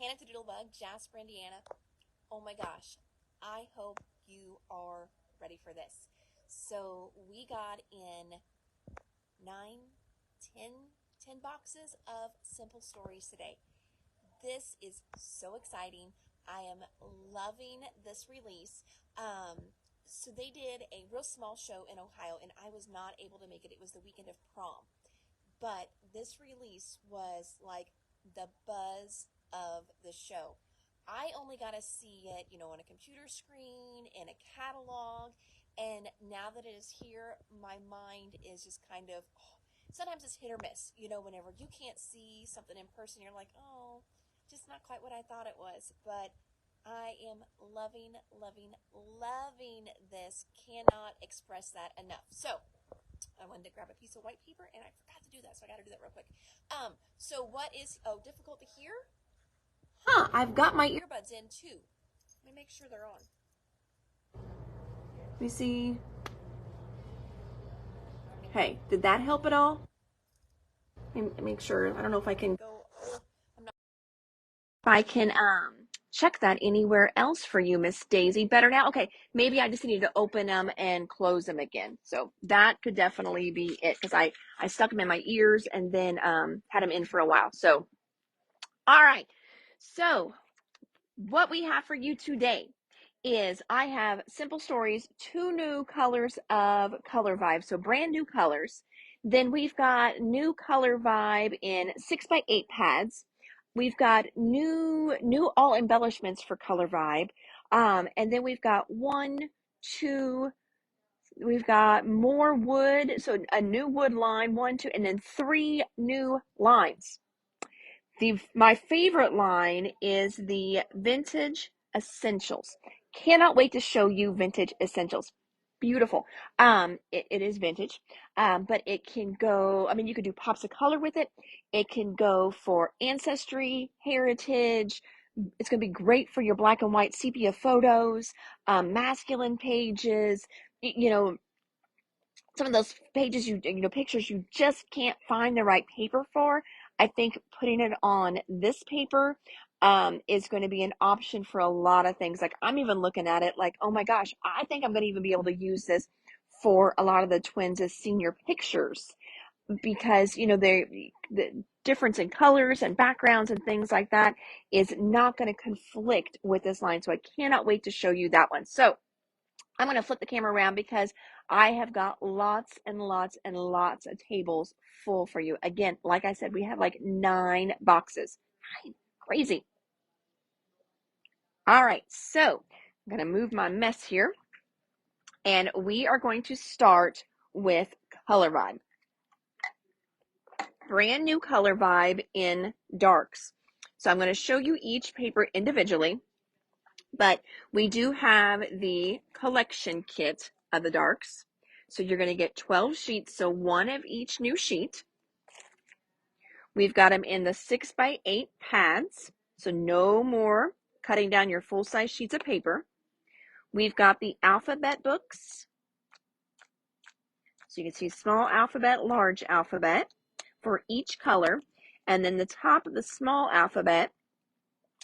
Hannah to Doodlebug, Jasper, Indiana. Oh my gosh, I hope you are ready for this. So we got in 9, 10 boxes of simple stories today. This is so exciting. I am loving this release. So they did a real small show in Ohio, and I was not able to make it. It was the weekend of prom. But this release was like the buzz of the show. I only got to see it, on a computer screen, in a catalog, and now that it is here, my mind is just kind of, sometimes it's hit or miss. Whenever you can't see something in person, you're like, oh, just not quite what I thought it was. But I am loving, loving, loving this. Cannot express that enough. So, I wanted to grab a piece of white paper, and I forgot to do that, so I got to do that real quick. So what is difficult to hear? I've got my earbuds in too. Let me make sure they're on. Let me see. Hey, did that help at all? Let me make sure. I don't know if I can go. If I can check that anywhere else for you, Miss Daisy. Better now? Okay, maybe I just need to open them and close them again. So that could definitely be it, because I stuck them in my ears and then had them in for a while. So, all right. So what we have for you today is I have Simple Stories, 2 new colors of Colorvibe, so brand new colors. Then we've got new Colorvibe in 6x8 pads. We've got new all embellishments for Colorvibe. And then we've got we've got more wood, so a new wood line, 1, 2, and then 3 new lines. My favorite line is the Vintage Essentials. Cannot wait to show you Vintage Essentials. Beautiful. It is vintage, but it can go, you could do pops of color with it. It can go for ancestry, heritage. It's going to be great for your black and white sepia photos, masculine pages, some of those pages pictures you just can't find the right paper for. I think putting it on this paper is going to be an option for a lot of things. Like, I'm even looking at it like, oh my gosh, I think I'm going to even be able to use this for a lot of the twins as senior pictures, because the difference in colors and backgrounds and things like that is not going to conflict with this line. So I cannot wait to show you that one. So I'm going to flip the camera around because I have got lots and lots and lots of tables full for you. Again, like I said, we have like 9 boxes. Crazy. All right, so I'm going to move my mess here, and we are going to start with Colorvibe. Brand new Colorvibe in darks. So I'm going to show you each paper individually, but we do have the collection kit of the darks. So you're going to get 12 sheets, so 1 of each new sheet. We've got them in the 6x8 pads, so no more cutting down your full-size sheets of paper. We've got the alphabet books. So you can see small alphabet, large alphabet for each color. And then the top of the small alphabet,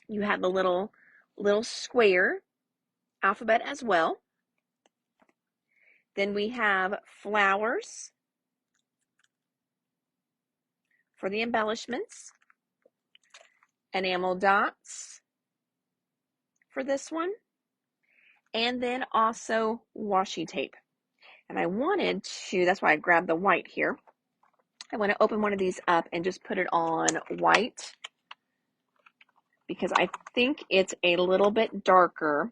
you have the little square alphabet as well. Then we have flowers for the embellishments, enamel dots for this one, and then also washi tape. And I wanted to, that's why I grabbed the white here. I want to open one of these up and just put it on white, because I think it's a little bit darker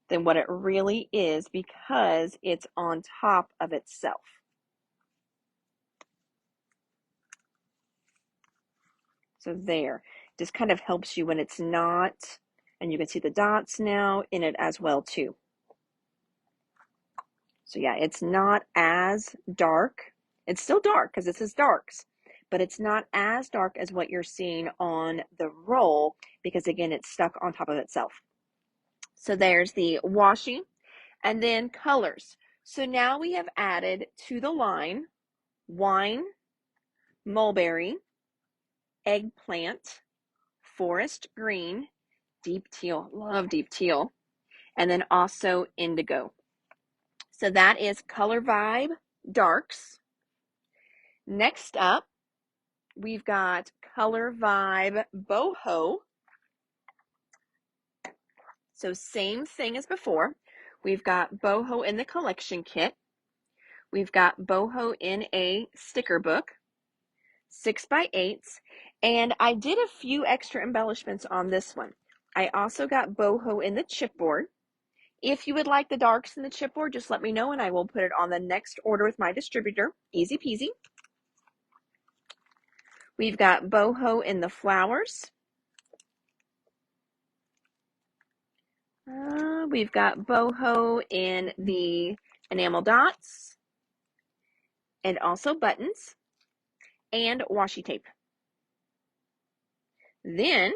than what it really is because it's on top of itself. So there, just kind of helps you when it's not, and you can see the dots now in it as well too. So yeah, it's not as dark. It's still dark because this is darks, but it's not as dark as what you're seeing on the roll because, again, it's stuck on top of itself. So there's the washi, and then colors. So now we have added to the line wine, mulberry, eggplant, forest green, deep teal, love deep teal, and then also indigo. So that is Colorvibe Darks. Next up, we've got Colorvibe Boho. So same thing as before. We've got boho in the collection kit. We've got boho in a sticker book, 6x8s, and I did a few extra embellishments on this one. I also got boho in the chipboard. If you would like the darks in the chipboard, just let me know and I will put it on the next order with my distributor. Easy peasy. We've got boho in the flowers. We've got boho in the enamel dots and also buttons and washi tape. Then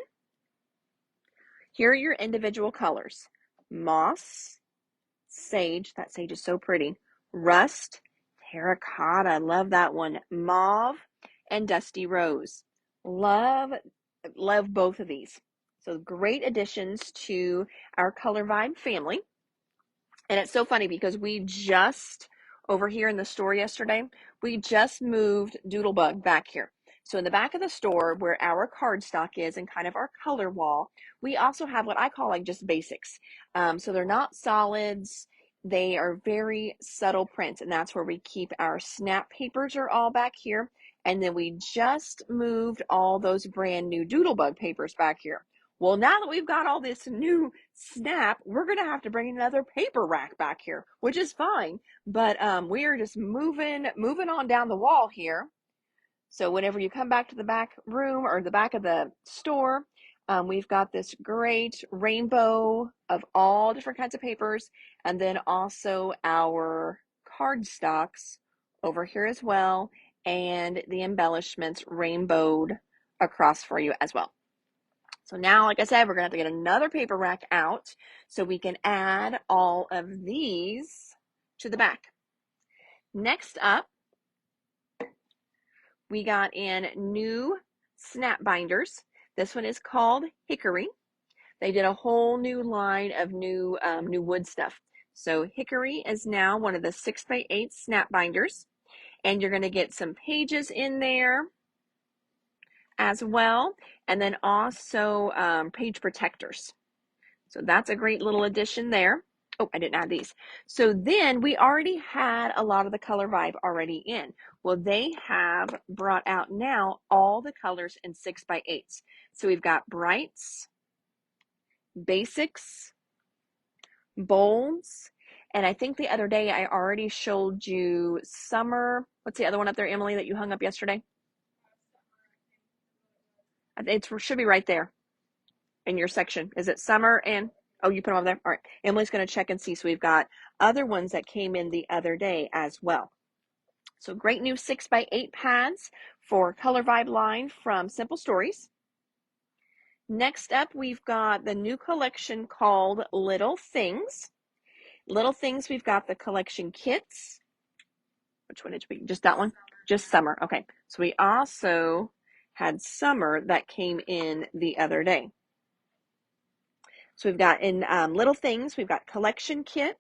here are your individual colors. Moss, sage, that sage is so pretty. Rust, terracotta, love that one. Mauve, and dusty rose. Love both of these. So great additions to our Colorvibe family. And it's so funny because we just, over here in the store yesterday, we just moved Doodlebug back here. So in the back of the store where our cardstock is and kind of our color wall, we also have what I call like just basics. So they're not solids. They are very subtle prints, and that's where we keep our snap papers are all back here. And then we just moved all those brand new Doodlebug papers back here. Well, now that we've got all this new snap, we're going to have to bring another paper rack back here, which is fine. But we are just moving on down the wall here. So whenever you come back to the back room or the back of the store, we've got this great rainbow of all different kinds of papers. And then also our cardstocks over here as well. And the embellishments rainbowed across for you as well. So now, like I said, we're going to have to get another paper rack out so we can add all of these to the back. Next up, we got in new snap binders. This one is called Hickory. They did a whole new line of new wood stuff. So Hickory is now one of the 6x8 snap binders. And you're going to get some pages in there as well. And then also page protectors. So that's a great little addition there. Oh, I didn't add these. So then we already had a lot of the Colorvibe already in. Well, they have brought out now all the colors in 6x8s. So we've got brights, basics, bolds, and I think the other day I already showed you summer. What's the other one up there, Emily, that you hung up yesterday? It should be right there in your section. Is it summer and, oh, you put them over there? All right. Emily's going to check and see. So we've got other ones that came in the other day as well. So great new 6x8 pads for Colorvibe line from Simple Stories. Next up, we've got the new collection called Little Things. Little Things, we've got the collection kits. Which one did we, just that one? Just summer. Okay. So we also had summer that came in the other day. So we've got in Little Things, we've got collection kit,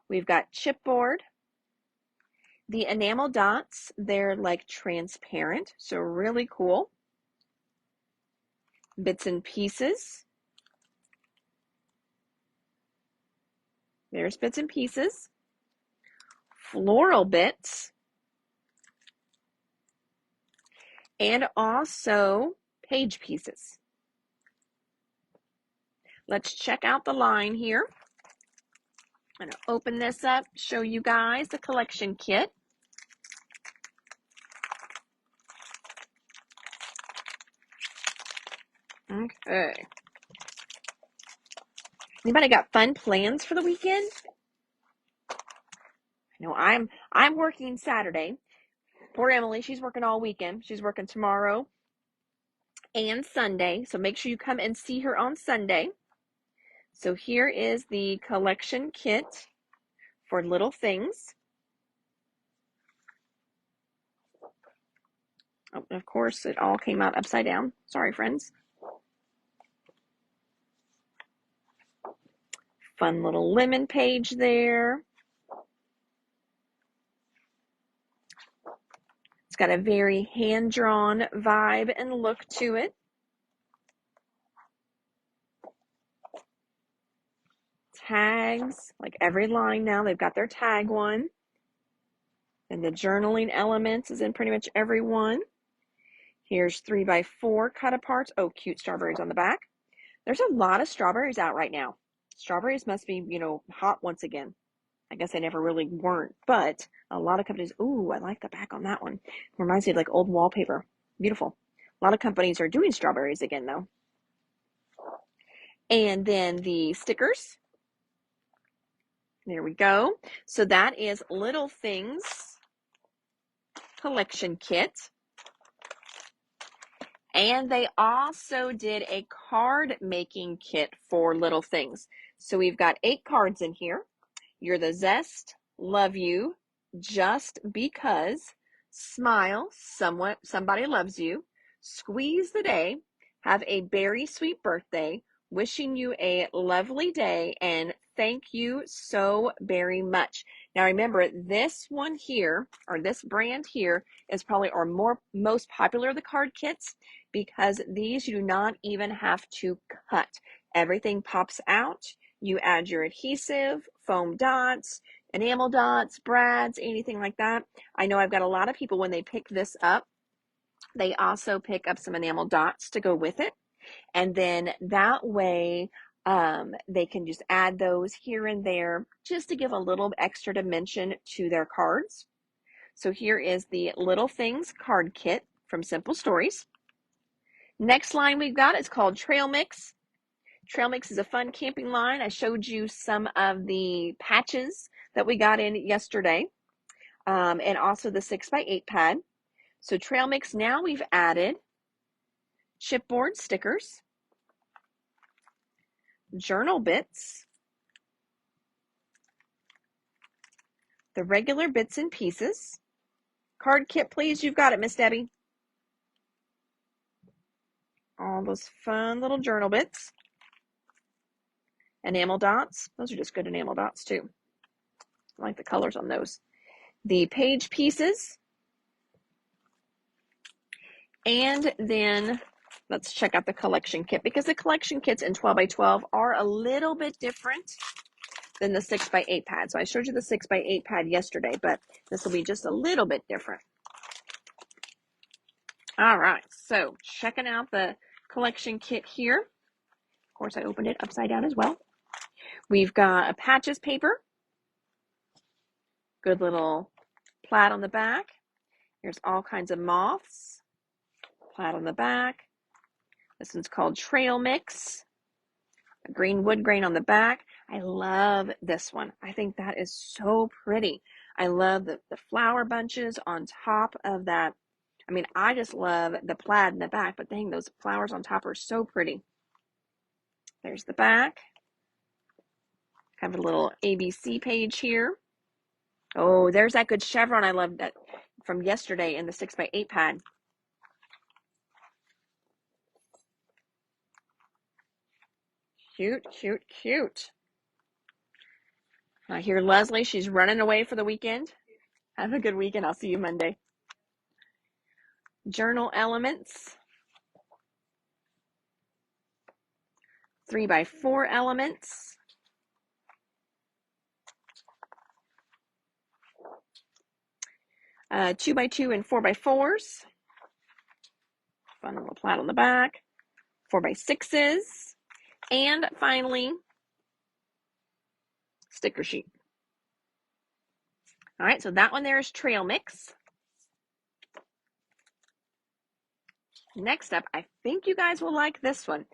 we've got chipboard, the enamel dots, they're like transparent, so really cool. Bits and pieces. There's bits and pieces. Floral bits. And also page pieces. Let's check out the line here. I'm going to open this up, show you guys the collection kit. Okay. Anybody got fun plans for the weekend? No, I'm working Saturday. Poor Emily, she's working all weekend. She's working tomorrow and Sunday. So make sure you come and see her on Sunday. So here is the collection kit for Little Things. Oh, of course, it all came out upside down. Sorry, friends. Fun little lemon page there. It's got a very hand-drawn vibe and look to it. Tags, like every line now, they've got their tag one. And the journaling elements is in pretty much every one. Here's 3x4 cut aparts. Oh, cute strawberries on the back. There's a lot of strawberries out right now. Strawberries must be, hot once again. I guess they never really weren't, but a lot of companies, ooh, I like the back on that one. Reminds me of like old wallpaper. Beautiful. A lot of companies are doing strawberries again though. And then the stickers. There we go. So that is Little Things Collection Kit. And they also did a card making kit for Little Things. So we've got 8 cards in here. You're the Zest, Love You, Just Because, Smile, Somebody Loves You, Squeeze the Day, Have a Very Sweet Birthday, Wishing You a Lovely Day, and Thank You So Very Much. Now remember, this one here, or this brand here, is probably our most popular of the card kits, because these you do not even have to cut. Everything pops out. You add your adhesive, foam dots, enamel dots, brads, anything like that. I know I've got a lot of people when they pick this up, they also pick up some enamel dots to go with it. And then that way they can just add those here and there just to give a little extra dimension to their cards. So here is the Little Things card kit from Simple Stories. Next line we've got is called Trail Mix. Trail Mix is a fun camping line. I showed you some of the patches that we got in yesterday, and also the 6x8 pad. So Trail Mix, now we've added chipboard stickers, journal bits, the regular bits and pieces. Card kit, please. You've got it, Miss Debbie. All those fun little journal bits. Enamel dots. Those are just good enamel dots, too. I like the colors on those. The page pieces. And then let's check out the collection kit, because the collection kits in 12x12 are a little bit different than the 6x8 pad. So I showed you the 6x8 pad yesterday, but this will be just a little bit different. All right, so checking out the collection kit here. Of course, I opened it upside down as well. We've got a patches paper. Good little plaid on the back. There's all kinds of moths. Plaid on the back. This one's called Trail Mix. A green wood grain on the back. I love this one. I think that is so pretty. I love the flower bunches on top of that. I mean, I just love the plaid in the back, but dang, those flowers on top are so pretty. There's the back. Kind of a little ABC page here. Oh, there's that good chevron. I love that from yesterday in the 6x8 pad. Cute, cute, cute. I hear Leslie, she's running away for the weekend. Have a good weekend. I'll see you Monday. Journal elements. 3x4 elements. Uh, 2x2 and 4x4s. Fun little plaid on the back. 4x6s. And finally, sticker sheet. All right, so that one there is Trail Mix. Next up, I think you guys will like this one.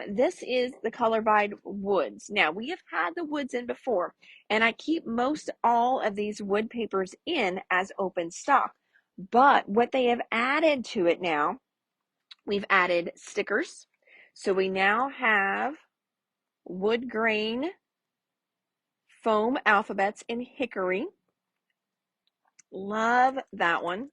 This is the Colorvibe Woods. Now, we have had the woods in before, and I keep most all of these wood papers in as open stock. But what they have added to it now, we've added stickers. So we now have wood grain foam alphabets in hickory. Love that one.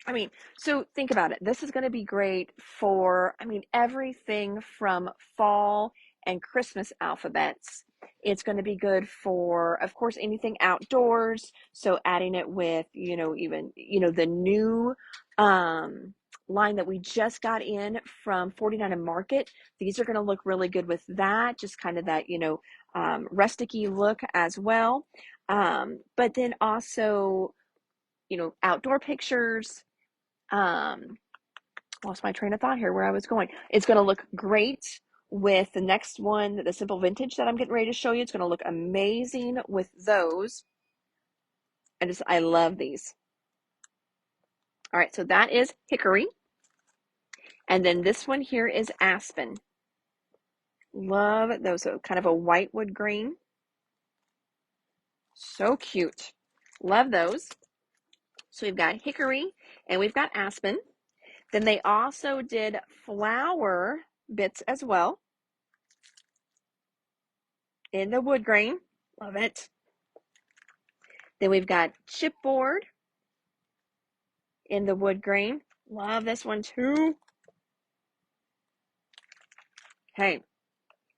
I mean, so think about it. This is going to be great for, everything from fall and Christmas alphabets. It's going to be good for, of course, anything outdoors. So adding it with, even, the new line that we just got in from 49 and Market. These are going to look really good with that, just kind of that, rustic-y look as well. But then also, outdoor pictures. Lost my train of thought here where I was going. It's going to look great with the next one, the Simple Vintage that I'm getting ready to show you. It's going to look amazing with those. I love these. All right, so that is hickory. And then this one here is aspen. Love those. So kind of a white wood grain. So cute. Love those. So we've got hickory and we've got aspen. Then they also did flower bits as well in the wood grain. Love it. Then we've got chipboard in the wood grain. Love this one too. Hey,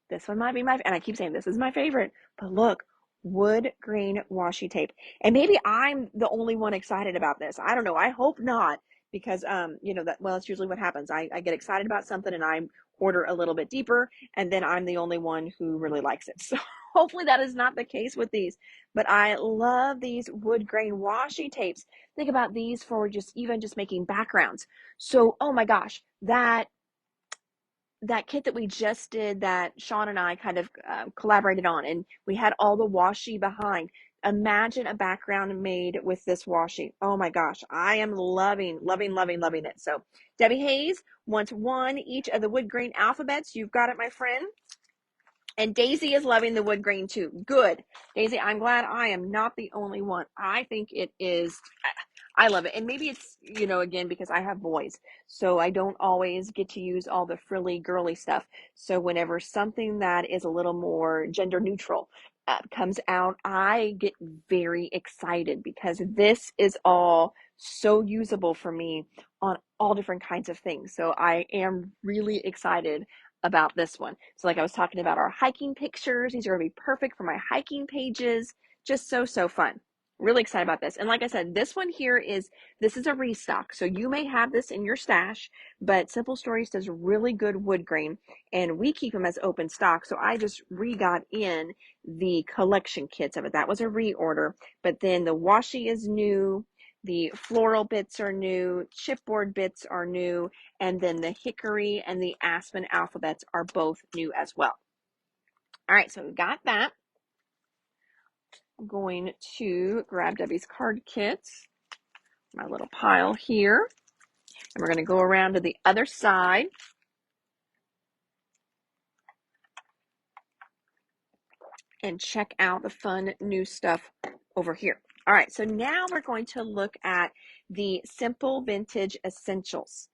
this one might be and I keep saying this is my favorite, but look, wood grain washi tape. And maybe I'm the only one excited about this. I don't know. I hope not, because that's usually what happens. I get excited about something and I order a little bit deeper, and then I'm the only one who really likes it. So hopefully that is not the case with these. But I love these wood grain washi tapes. Think about these for just making backgrounds. So, oh my gosh, that kit that we just did that Sean and I kind of collaborated on, and we had all the washi behind. Imagine a background made with this washi. Oh my gosh, I am loving, loving, loving, loving it. So Debbie Hayes wants one each of the wood grain alphabets. You've got it, my friend. And Daisy is loving the wood grain too. Good. Daisy, I'm glad I am not the only one. I think it is, I love it. And maybe it's, again, because I have boys, so I don't always get to use all the frilly, girly stuff. So whenever something that is a little more gender neutral comes out, I get very excited because this is all so usable for me on all different kinds of things. So I am really excited about this one. So like I was talking about our hiking pictures, these are going to be perfect for my hiking pages. Just so fun. Really excited about this. And like I said, this one here this is a restock. So you may have this in your stash, but Simple Stories does really good wood grain and we keep them as open stock. So I just got in the collection kits of it. That was a reorder, but then the washi is new. The floral bits are new, chipboard bits are new, and then the hickory and the aspen alphabets are both new as well. All right, so we've got that. I'm going to grab Debbie's card kits, my little pile here, and we're going to go around to the other side. And check out the fun new stuff over here. All right, so now we're going to look at the Simple Vintage Essentials.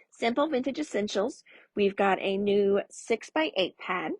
Simple Vintage Essentials, we've got a new 6x8 pad.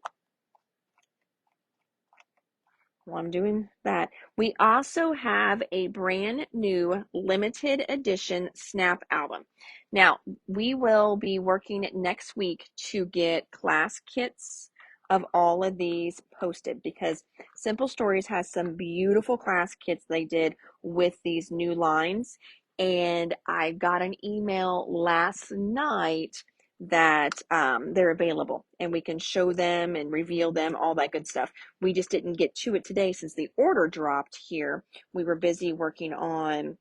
While I'm doing that, we also have a brand new limited edition snap album. Now, we will be working next week to get class kits of all of these posted because Simple Stories has some beautiful class kits they did with these new lines. And I got an email last night that they're available and we can show them and reveal them, all that good stuff. We just didn't get to it today since the order dropped here. We were busy working on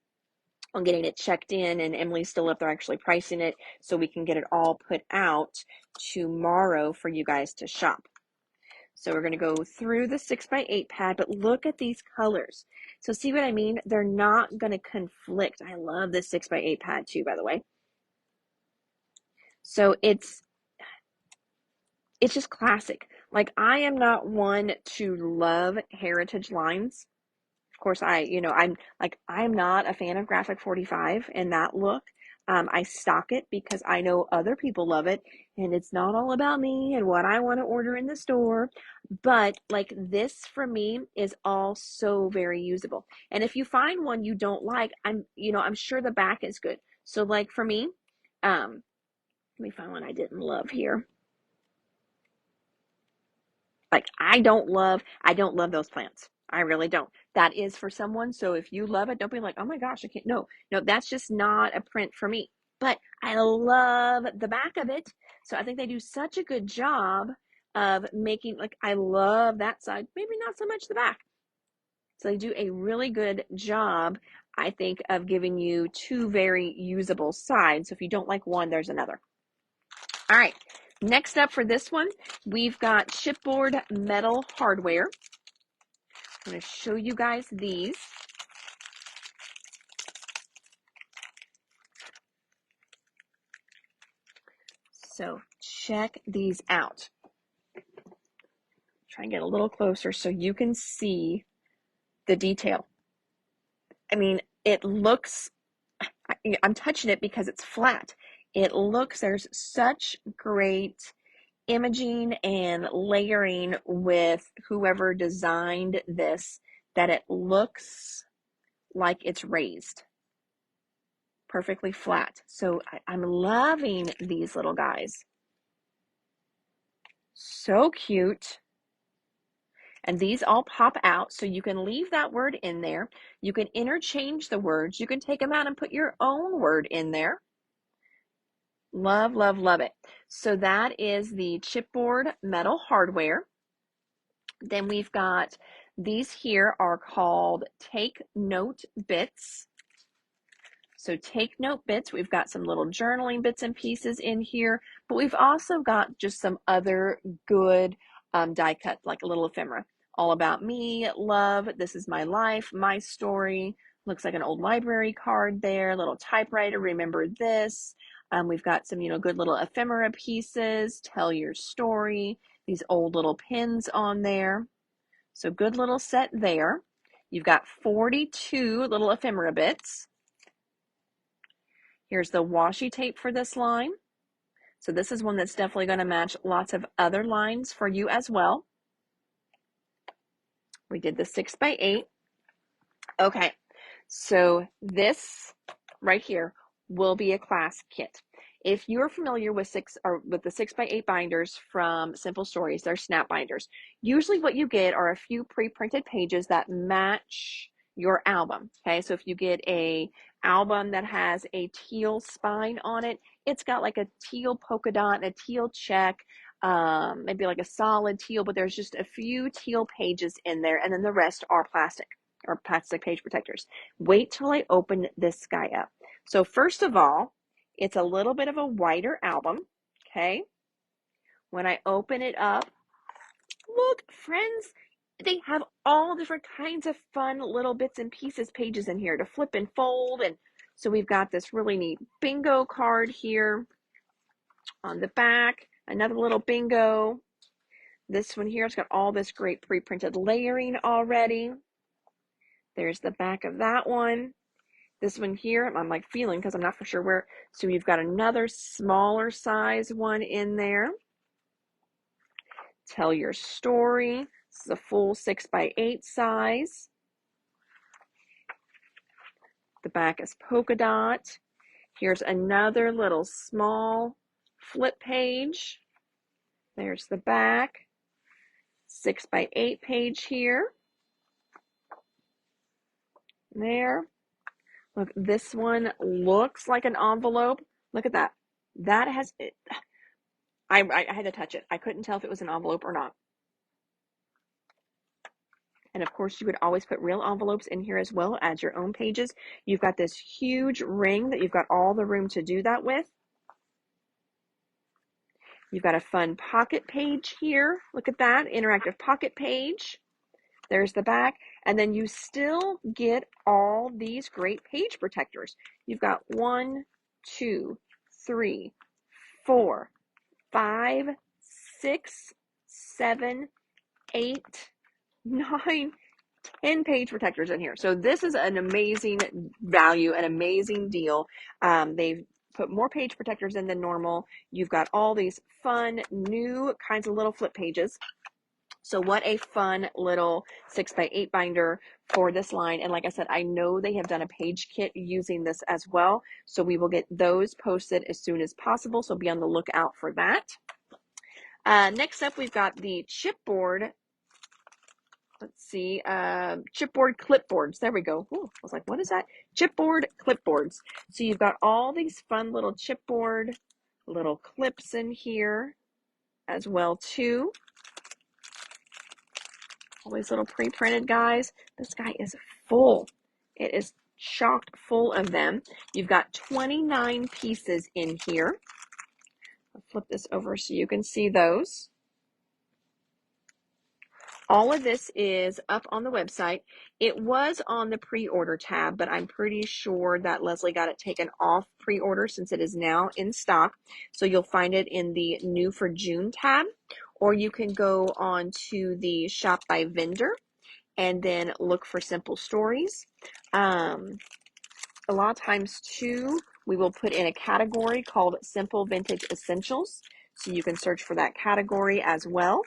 getting it checked in, and Emily's still up there actually pricing it so we can get it all put out tomorrow for you guys to shop. So we're going to go through the 6x8 pad, but look at these colors. So see what I mean? They're not going to conflict. I love this 6x8 pad too, by the way. So it's just classic. Like, I am not one to love heritage lines. Of course, I'm not a fan of Graphic 45 and that look. I stock it because I know other people love it and it's not all about me and what I want to order in the store. But like, this for me is all so very usable. And if you find one you don't like, I'm sure the back is good. So like for me, let me find one I didn't love here. like I don't love those plants. I really don't. That is for someone. So if you love it, don't be like, oh my gosh, I can't. No, no, that's just not a print for me. But I love the back of it. So I think they do such a good job of making, like, I love that side, maybe not so much the back. So they do a really good job, I think, of giving you two very usable sides. So if you don't like one, there's another. All right, next up for this one, we've got chipboard metal hardware. I'm going to show you guys these. So check these out. Try and get a little closer so you can see the detail. I mean, it looks, I'm touching it because it's flat. It looks, there's such great imaging and layering with whoever designed this that it looks like it's raised perfectly flat. So I'm loving these little guys. So cute. And these all pop out, so you can leave that word in there. You can interchange the words. You can take them out and put your own word in there. Love, love, love it. So that is the chipboard metal hardware. Then we've got these here are called Take Note Bits. So Take Note Bits, we've got some little journaling bits and pieces in here, but we've also got just some other good die cuts, like a little ephemera. All about me, love, this is my life, my story. Looks like an old library card there, little typewriter, remember this. We've got some, good little ephemera pieces, tell your story, these old little pins on there. So good little set there. You've got 42 little ephemera bits. Here's the washi tape for this line. So this is one that's definitely going to match lots of other lines for you as well. We did the 6x8. Okay, so this right here will be a class kit. If you're familiar with the 6x8 binders from Simple Stories, they're snap binders. Usually what you get are a few pre-printed pages that match your album. Okay, so if you get a album that has a teal spine on it, it's got like a teal polka dot and a teal check, maybe like a solid teal, but there's just a few teal pages in there, and then the rest are plastic or plastic page protectors. Wait till I open this guy up. So first of all, it's a little bit of a wider album, okay? When I open it up, look, friends, they have all different kinds of fun little bits and pieces, pages in here to flip and fold. And so we've got this really neat bingo card here on the back, another little bingo. This one here, it's got all this great pre-printed layering already. There's the back of that one. This one here, I'm like feeling because I'm not for sure where. So you've got another smaller size one in there. Tell your story. This is a full 6x8 size. The back is polka dot. Here's another little small flip page. There's the back. 6x8 page here. There. Look, this one looks like an envelope. Look at that. That has, I had to touch it. I couldn't tell if it was an envelope or not. And of course, you could always put real envelopes in here as well, add your own pages. You've got this huge ring that you've got all the room to do that with. You've got a fun pocket page here. Look at that, interactive pocket page. There's the back. And then you still get all these great page protectors. You've got 1, 2, 3, 4, 5, 6, 7, 8, 9, 10 page protectors in here. So this is an amazing value, an amazing deal. They've put more page protectors in than normal. You've got all these fun new kinds of little flip pages. So what a fun little 6x8 binder for this line. And like I said, I know they have done a page kit using this as well. So we will get those posted as soon as possible. So be on the lookout for that. Next up, we've got the chipboard. Let's see, chipboard clipboards. There we go. Ooh, I was like, what is that? Chipboard clipboards. So you've got all these fun little chipboard little clips in here as well too. All these little pre-printed guys. This guy is full. It is chocked full of them. You've got 29 pieces in here. I'll flip this over so you can see those. All of this is up on the website. It was on the pre-order tab, but I'm pretty sure that Leslie got it taken off pre-order since it is now in stock. So you'll find it in the new for June tab, or you can go on to the shop by vendor and then look for Simple Stories. A lot of times too, we will put in a category called Simple Vintage Essentials. So you can search for that category as well.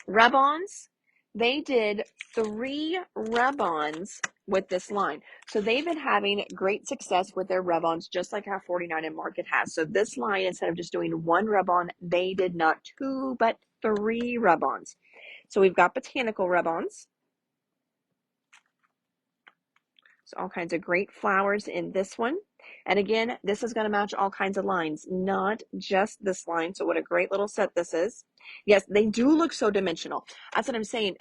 Rub-ons, they did 3 rub-ons with this line. So they've been having great success with their rub-ons, just like how 49 and Market has. So this line, instead of just doing 1 rub-on, they did not 2, but 3 rub-ons. So we've got botanical rub-ons. So all kinds of great flowers in this one. And again, this is going to match all kinds of lines, not just this line. So what a great little set this is. Yes, they do look so dimensional. That's what I'm saying.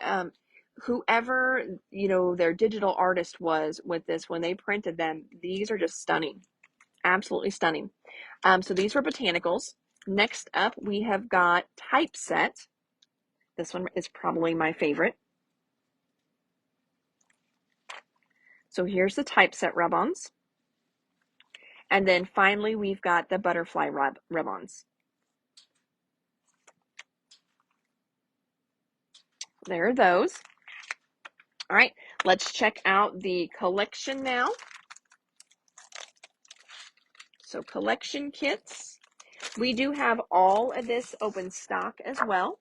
Whoever, their digital artist was with this, when they printed them, these are just stunning. Absolutely stunning. So these were botanicals. Next up, we have got typeset. This one is probably my favorite. So here's the typeset rub-ons. And then finally, we've got the butterfly rub-ons. There are those. All right, let's check out the collection now. So collection kits. We do have all of this open stock as well.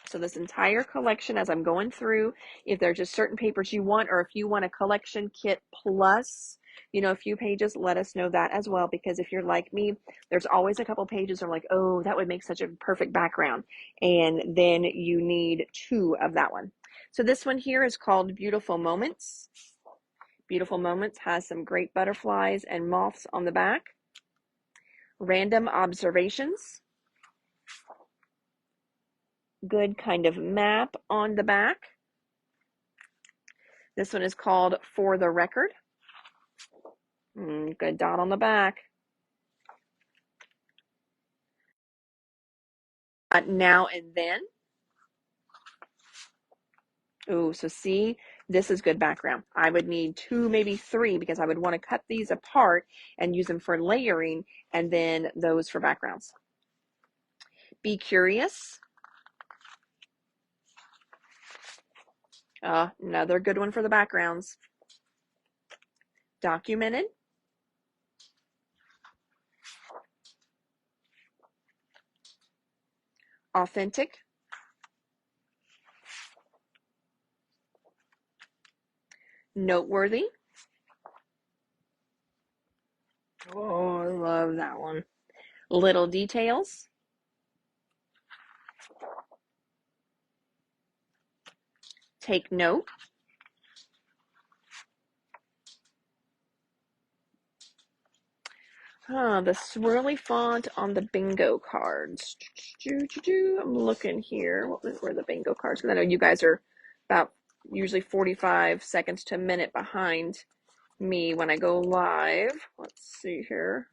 So this entire collection, as I'm going through, if there's just certain papers you want, or if you want a collection kit plus, a few pages, let us know that as well. Because if you're like me, there's always a couple pages that are like, oh, that would make such a perfect background. And then you need 2 of that one. So this one here is called Beautiful Moments. Beautiful Moments has some great butterflies and moths on the back. Random Observations. Good kind of map on the back. This one is called For the Record. Good dot on the back. Now and Then. Ooh, so see, this is good background. I would need 2, maybe 3, because I would want to cut these apart and use them for layering, and then those for backgrounds. Be Curious. Another good one for the backgrounds. Documented. Authentic. Noteworthy. Oh, I love that one. Little Details. Take Note. The swirly font on the bingo cards. I'm looking here. What were the bingo cards? Because I know you guys are about usually 45 seconds to a minute behind me when I go live. Let's see here.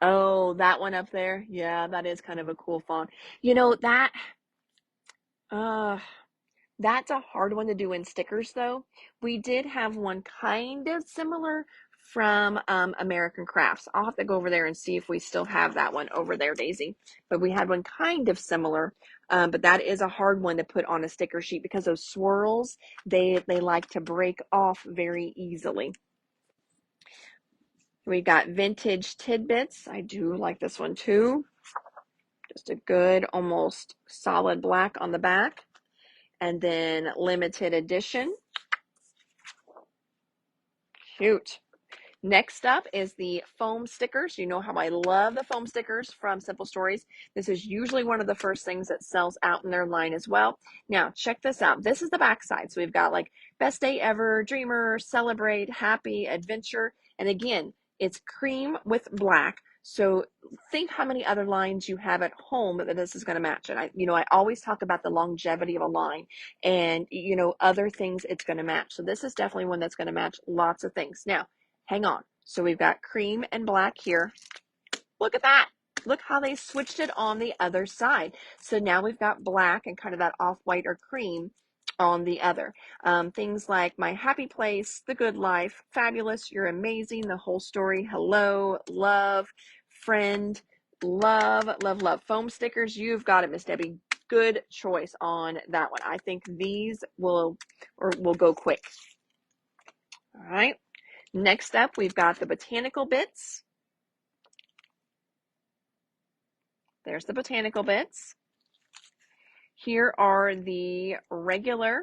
Oh, that one up there. Yeah, that is kind of a cool font. That's a hard one to do in stickers, though. We did have one kind of similar from American Crafts. I'll have to go over there and see if we still have that one over there, Daisy. But we had one kind of similar, but that is a hard one to put on a sticker sheet because those swirls, they like to break off very easily. We got Vintage Tidbits. I do like this one too. Just a good, almost solid black on the back. And then Limited Edition. Cute. Next up is the foam stickers. You know how I love the foam stickers from Simple Stories. This is usually one of the first things that sells out in their line as well. Now, check this out. This is the back side. So we've got like best day ever, dreamer, celebrate, happy, adventure. And again, it's cream with black. So think how many other lines you have at home that this is going to match. And I always talk about the longevity of a line and, other things it's going to match. So this is definitely one that's going to match lots of things. Now, hang on. So we've got cream and black here. Look at that. Look how they switched it on the other side. So now we've got black and kind of that off-white or cream on the other. Things like my happy place, the good life, fabulous, you're amazing, the whole story, hello, love, friend, love, love, love. Foam stickers, you've got it, Miss Debbie. Good choice on that one. I think these will go quick. All right. Next up, we've got the botanical bits. There's the botanical bits. Here are the regular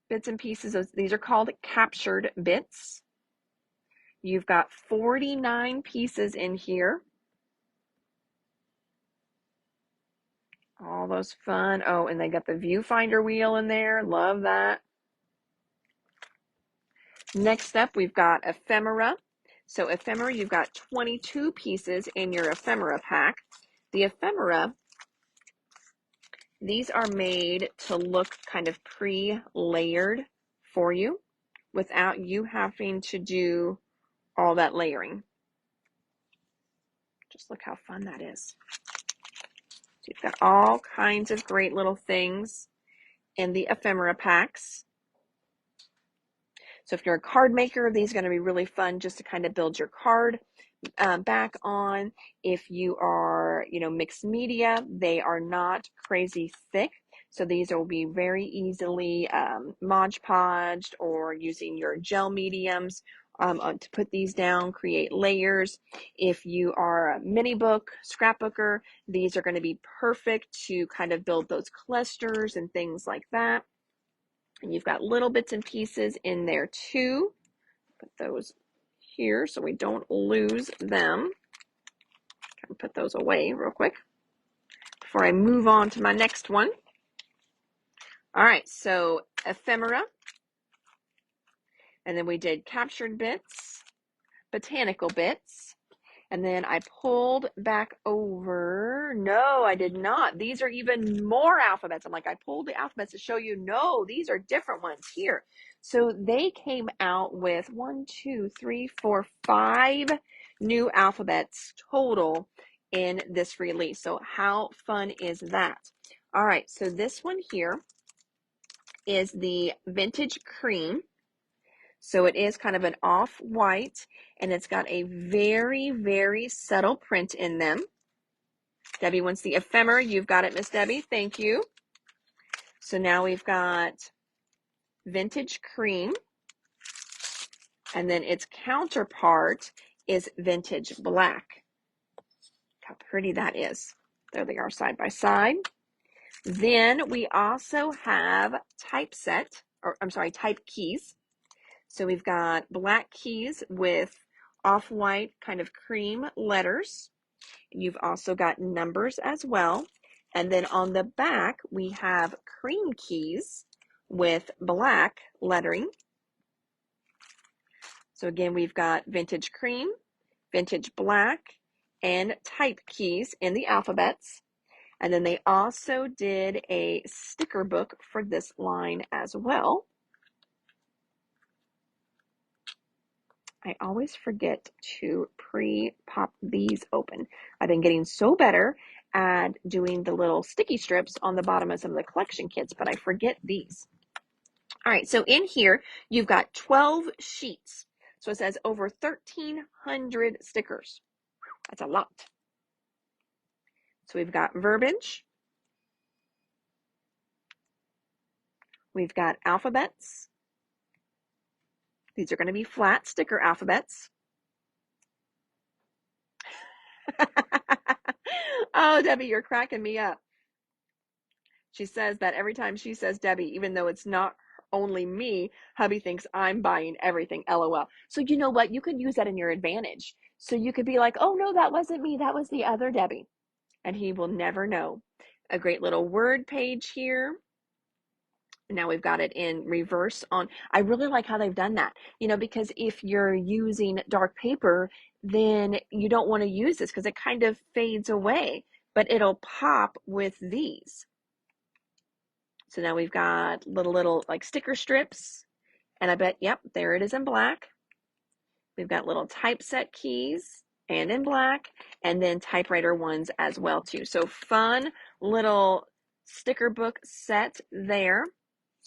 bits and pieces. These are called captured bits. You've got 49 pieces in here. All those fun. Oh, and they got the viewfinder wheel in there. Love that. Next up, we've got ephemera. So ephemera, you've got 22 pieces in your ephemera pack. The ephemera, these are made to look kind of pre-layered for you without you having to do all that layering. Just look how fun that is. So you've got all kinds of great little things in the ephemera packs. So if you're a card maker, these are going to be really fun just to kind of build your card back on. If you are, mixed media, they are not crazy thick. So these will be very easily Mod Podged or using your gel mediums to put these down, create layers. If you are a mini book, scrapbooker, these are going to be perfect to kind of build those clusters and things like that. And you've got little bits and pieces in there too. Put those here so we don't lose them. Try and put those away real quick before I move on to my next one. All right, so ephemera. And then we did captured bits, botanical bits. And then I pulled back over. No, I did not. These are even more alphabets. I'm like, I pulled the alphabets to show you. No, these are different ones here. So they came out with 5 new alphabets total in this release. So how fun is that? All right, so this one here is the Vintage Cream. So it is kind of an off-white, and it's got a very, very subtle print in them. Debbie wants the ephemera. You've got it, Miss Debbie. Thank you. So now we've got Vintage Cream, and then its counterpart is Vintage Black. How pretty that is. There they are side by side. Then we also have type keys. So we've got black keys with off-white kind of cream letters. You've also got numbers as well. And then on the back, we have cream keys with black lettering. So again, we've got vintage cream, vintage black, and type keys in the alphabets. And then they also did a sticker book for this line as well. I always forget to pre-pop these open. I've been getting so better at doing the little sticky strips on the bottom of some of the collection kits, but I forget these. All right, so in here, you've got 12 sheets. So it says over 1,300 stickers. That's a lot. So we've got verbiage. We've got alphabets. These are going to be flat sticker alphabets. Oh, Debbie, you're cracking me up. She says that every time she says Debbie, even though it's not only me. Hubby thinks I'm buying everything, LOL. So you know what? You could use that in your advantage. So you could be like, oh no, that wasn't me. That was the other Debbie. And he will never know. A great little word page here. Now we've got it in reverse on. I really like how they've done that, because if you're using dark paper, then you don't want to use this because it kind of fades away, but it'll pop with these. So now we've got little like sticker strips, and I bet, yep, there it is in black. We've got little typeset keys and in black, and then typewriter ones as well too. So fun little sticker book set there.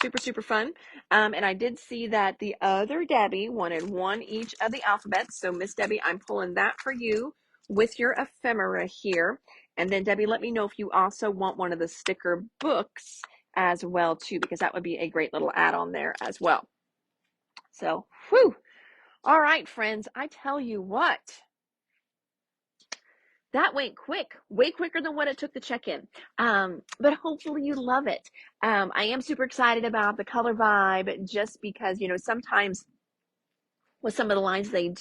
Super, super fun. And I did see that the other Debbie wanted one each of the alphabets. So Miss Debbie, I'm pulling that for you with your ephemera here. And then Debbie, let me know if you also want one of the sticker books as well too, because that would be a great little add-on there as well. So, whew. All right, friends, I tell you what, that went quick, way quicker than what it took to check in. But hopefully you love it. I am super excited about the Colorvibe just because, sometimes with some of the lines they've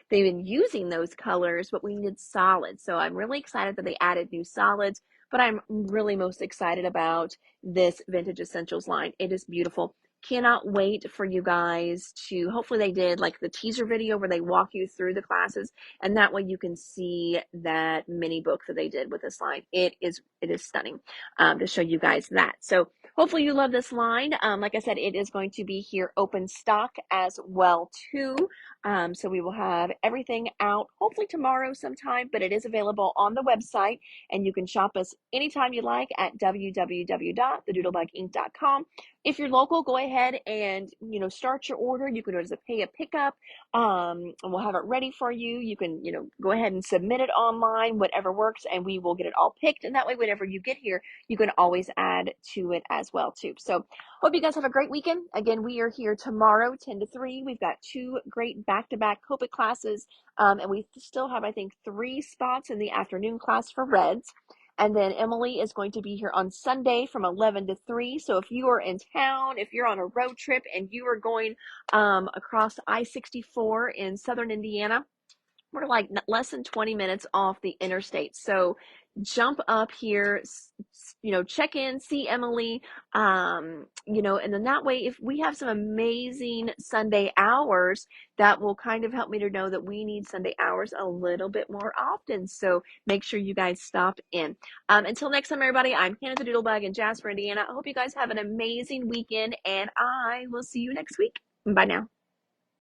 been using those colors, but we needed solids. So I'm really excited that they added new solids, but I'm really most excited about this Vintage Essentials line. It is beautiful. Cannot wait for you guys to, hopefully they did like the teaser video where they walk you through the classes, and that way you can see that mini book that they did with this line. It is stunning to show you guys that. So hopefully you love this line. Like I said, it is going to be here open stock as well too. So we will have everything out hopefully tomorrow sometime, but it is available on the website, and you can shop us anytime you like at www.thedoodlebuginc.com. If you're local, go ahead and, start your order. You can do it as a pay a pickup, and we'll have it ready for you. You can, go ahead and submit it online, whatever works, and we will get it all picked. And that way, whenever you get here, you can always add to it as well, too. So hope you guys have a great weekend. Again, we are here tomorrow, 10 to 3. We've got 2 great back-to-back Copic classes, and we still have, I think, 3 spots in the afternoon class for Reds. And then Emily is going to be here on Sunday from 11 to 3. So if you are in town, if you're on a road trip and you are going across I-64 in southern Indiana, we're like less than 20 minutes off the interstate. So jump up here, check in, see Emily, and then that way, if we have some amazing Sunday hours, that will kind of help me to know that we need Sunday hours a little bit more often. So make sure you guys stop in. Until next time, everybody, I'm Hannah the Doodlebug in Jasper, Indiana. I hope you guys have an amazing weekend, and I will see you next week. Bye now.